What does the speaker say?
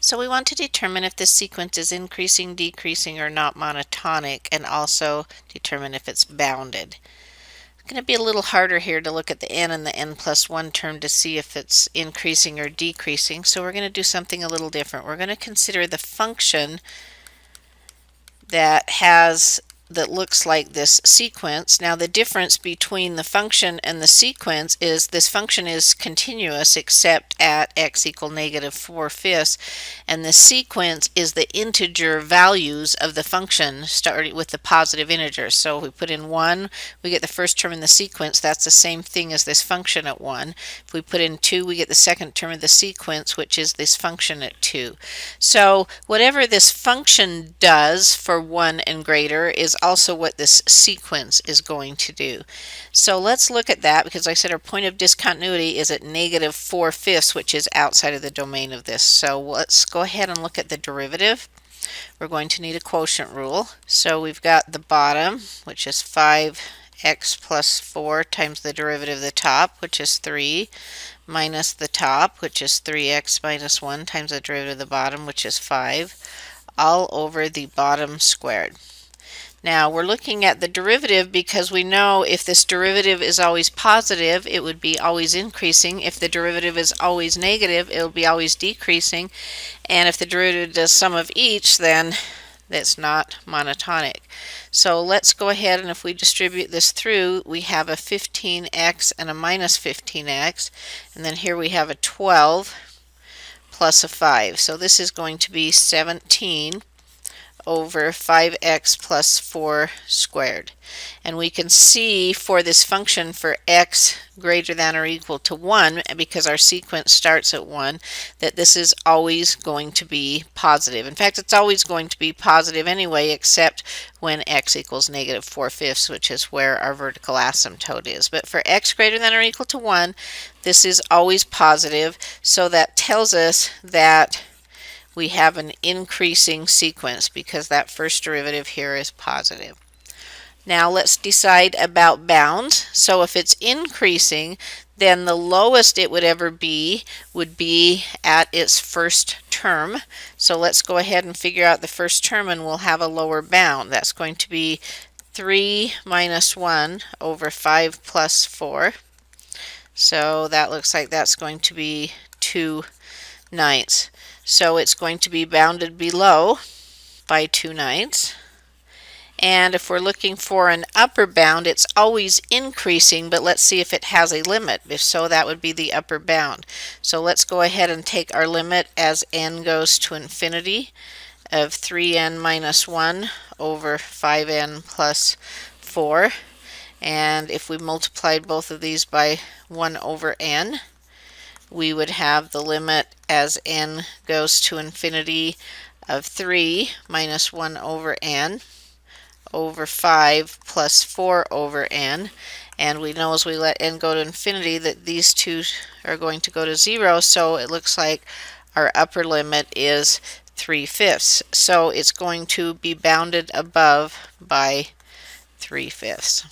So we want to determine if this sequence is increasing, decreasing, or not monotonic, and also determine if it's bounded. It's going to be a little harder here to look at the n and the n plus 1 term to see if it's increasing or decreasing, so we're going to do something a little different. We're going to consider the function that looks like this sequence. Now the difference between the function and the sequence is this function is continuous except at x equal negative 4/5, and the sequence is the integer values of the function starting with the positive integers. So if we put in 1, we get the first term in the sequence. That's the same thing as this function at 1. If we put in 2, we get the second term of the sequence, which is this function at 2. So whatever this function does for 1 and greater is also what this sequence is going to do. So let's look at that, because like I said, our point of discontinuity is at negative 4/5, which is outside of the domain of this. So let's go ahead and look at the derivative. We're going to need a quotient rule. So we've got the bottom, which is 5x plus 4 times the derivative of the top, which is 3, minus the top, which is 3x minus 1 times the derivative of the bottom, which is 5, all over the bottom squared. Now we're looking at the derivative because we know if this derivative is always positive, it would be always increasing. If the derivative is always negative, it will be always decreasing. And if the derivative does sum of each, then that's not monotonic. So let's go ahead, and if we distribute this through, we have a 15x and a minus 15x, and then here we have a 12 plus a 5. So this is going to be 17 over 5x plus 4 squared. And we can see for this function for x greater than or equal to 1, because our sequence starts at 1, that this is always going to be positive. In fact, it's always going to be positive anyway, except when x equals negative 4/5, which is where our vertical asymptote is. But for x greater than or equal to 1, this is always positive, so that tells us that we have an increasing sequence because that first derivative here is positive. Now let's decide about bounds. So if it's increasing, then the lowest it would ever be would be at its first term. So let's go ahead and figure out the first term, and we'll have a lower bound. That's going to be 3 minus 1 over 5 plus 4. So that looks like that's going to be 2/9. So it's going to be bounded below by 2/9. And if we're looking for an upper bound, it's always increasing, but let's see if it has a limit. If so, that would be the upper bound. So let's go ahead and take our limit as n goes to infinity of 3n minus 1 over 5n plus 4. And if we multiplied both of these by 1 over n, we would have the limit as n goes to infinity of 3 minus 1 over n over 5 plus 4 over n. And we know as we let n go to infinity that these two are going to go to 0, so it looks like our upper limit is 3/5. So it's going to be bounded above by 3/5.